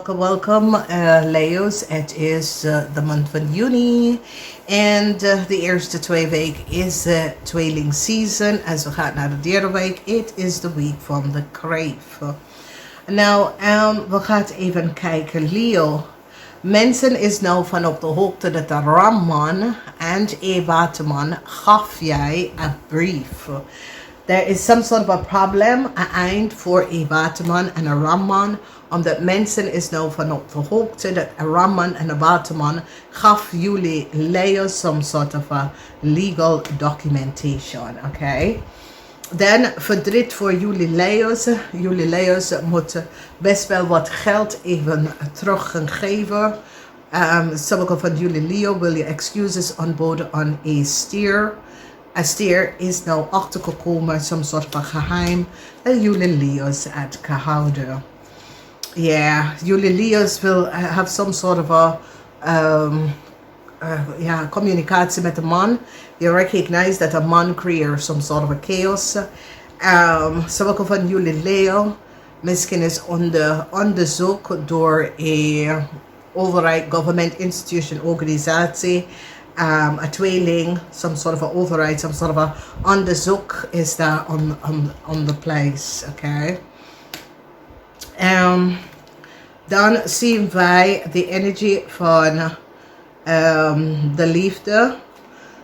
welcome, Leo's. Het is de maand van juni en de eerste 2 weken is de tweeling season. Als we gaan naar de derde week, het is de week van de Crave. Nou, we gaan even kijken, Leo. Mensen is nou van op de hoogte dat de Ramman en de Waterman gaf jij een brief. There is some sort of a problem eind voor een waterman en een ramman, omdat mensen is nou van op de hoogte dat een ramman en een waterman gaf jullie Leo some sort of a legal documentation, okay? Dan verdriet voor jullie Leo's. Jullie Leo's moeten best wel wat geld even terug gaan geven. Sommige van jullie Leo wil je excuses aanboden aan een stier. Een stier is nou achtergekomen, some soort van geheim dat jullie Leo's had gehouden. Yeah, jullie Leo's will have some sort of a communicatie met een man. You recognize that a man creates some sort of a chaos. Sommige van jullie Leo misschien is onderzoek door een overheid, government institution, organisatie. A tweeling, some sort of a override, some sort of a onderzoek is daar on the place, okay? Dan zien wij de energie van de liefde.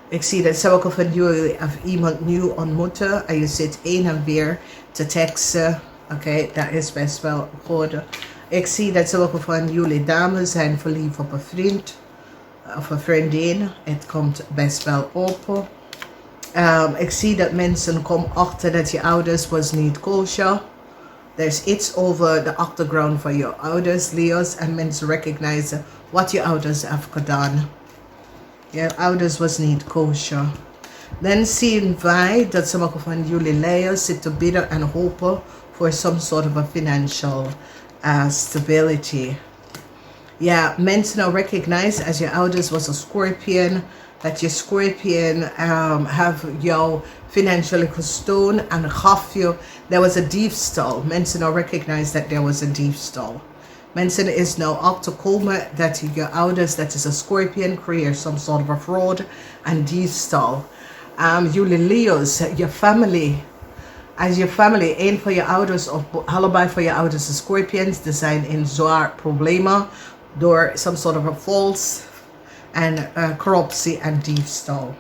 Ik zie dat sommige van jullie iemand nieuw ontmoeten en je zit heen en weer te teksten. Oké, dat is best wel goed. Ik zie dat sommige van jullie dames zijn verliefd op een vriend of een vriendin. Het komt best wel op. Ik zie dat mensen komen achter dat je ouders was niet kosher. Er is iets over de achtergrond van je ouders, Leo's, en mensen recognizen wat je ouders hebben gedaan. Je ouders was niet kosher. Dan zien wij dat sommige van jullie Leo's zitten bidden en hopen voor some sort of a financial stability. Ja, mensen nou recognize als je ouders was een scorpion, dat je scorpion have jou financially gestolen en gaf je, there was a diefstal. Mensen nou recognize that there was a diefstal. Mensen is nou achterkomen dat je ouders, dat is een scorpion, create some sort of a fraud en diefstal. Jullie Leo's, je family. Als je family, een van je ouders of allebei van je ouders is scorpions, die zijn in zwaar problemen door some sort of a false en corruptie en diefstal.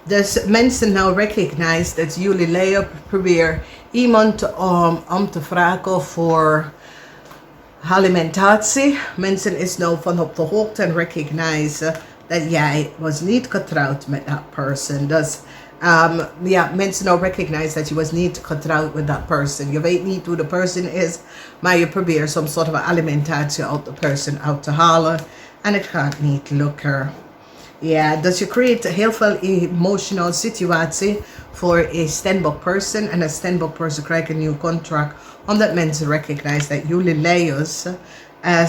Dus mensen nou recognize dat jullie Leo probeert iemand om te vragen voor alimentatie. Mensen is nou van op de hoogte en recognize dat jij was niet getrouwd met dat person. Dus mensen nou recognize dat je was niet getrouwd met that person. Je weet niet hoe de person is, maar je probeert some sort of alimentatie uit de person uit te halen. En het gaat niet lukken. Ja, dus je creëert heel veel emotional situatie voor een standbook person. En een standbook person krijgt een nieuw contract. Omdat mensen recognize dat jullie Leo's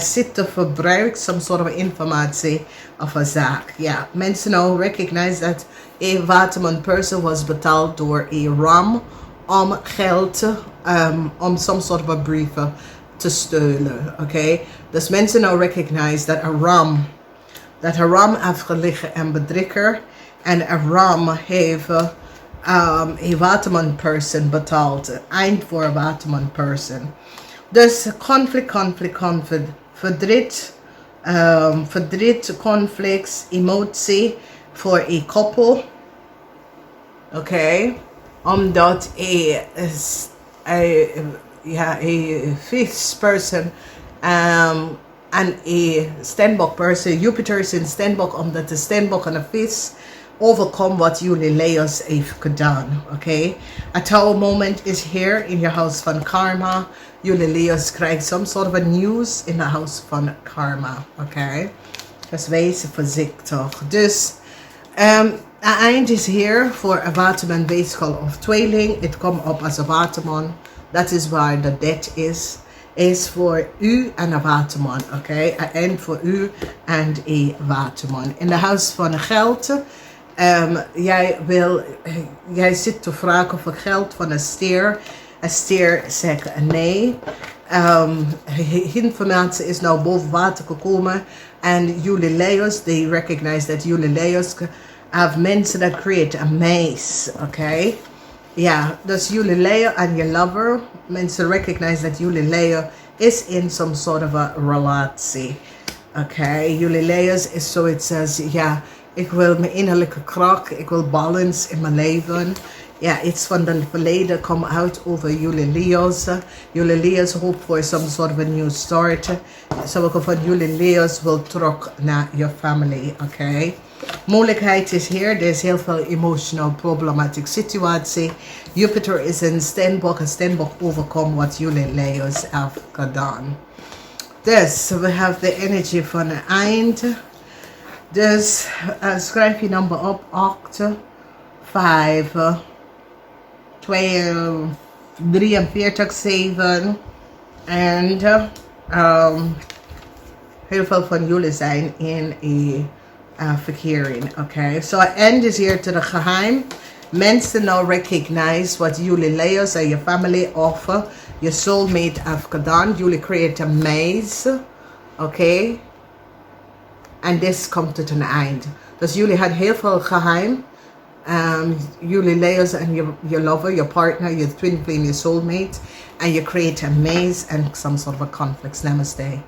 zitten verbruiken some sort of informatie of een zaak. Ja, mensen nou recognize dat een waterman person was betaald door een ram om geld, om some sort of a brieven te stelen. Okay? Dus mensen nou recognize dat een ram heeft gelegen en bedrikker en een ram heeft een waterman person betaald. Eind voor een waterman person. Dus conflict, verdriet, conflicts, emotie voor een koppel. Oké, omdat een fifth person en een standbook person, Jupiter is in standbook omdat de standbook en de vis overkomt wat jullie Leo's heeft gedaan. Oké, a tower moment is here in your house van karma. Jullie Leo's krijgen some sort of a news in the house van karma. Oké, dus wees voorzichtig. Dus het eind is hier voor een waterman, weegschaal of tweeling. Het komt op als een waterman. Dat is waar de debt is voor u en een waterman. Oké, het eind voor u en een waterman. In de huis van geld. Jij zit te vragen voor geld van een stier. Een stier zegt nee. Informatie is nou boven water gekomen. En jullie LEEUW's, they recognize that jullie LEEUW's have mensen that create a maze, okay? Ja, dus jullie LEEUW en je lover, mensen recognize that jullie LEEUW is in some sort of a relatie. Okay, jullie LEEUW's is zoiets als, ja, ik wil mijn innerlijke kracht, ik wil balance in mijn leven. Ja, iets van het verleden komt uit over jullie LEEUW's. Jullie LEEUW's hope for some sort of a new start. Sommige van jullie LEEUW's wil terug naar je family, oké? Moeilijkheid is hier, er is heel veel emotional problematic situatie. Jupiter is in Steenbok en Steenbok overkomt wat jullie LEEUW's hebben gedaan. Dus, we have the energy van het eind. Dus, schrijf je nummer op, 8, 5, 43, 7. En heel veel van jullie zijn in een verkering, oké? So, end is hier te de geheim. Mensen nou recognize wat jullie LEEUW's en je family offer. Je soulmate heeft gedaan. Jullie create a maze, oké? En dit komt tot een eind. Dus jullie hadden heel veel geheim. Jullie LEEUW's en je lover, je partner, je twin flame, je soulmate. And you create a maze and some sort of a conflict. Namaste.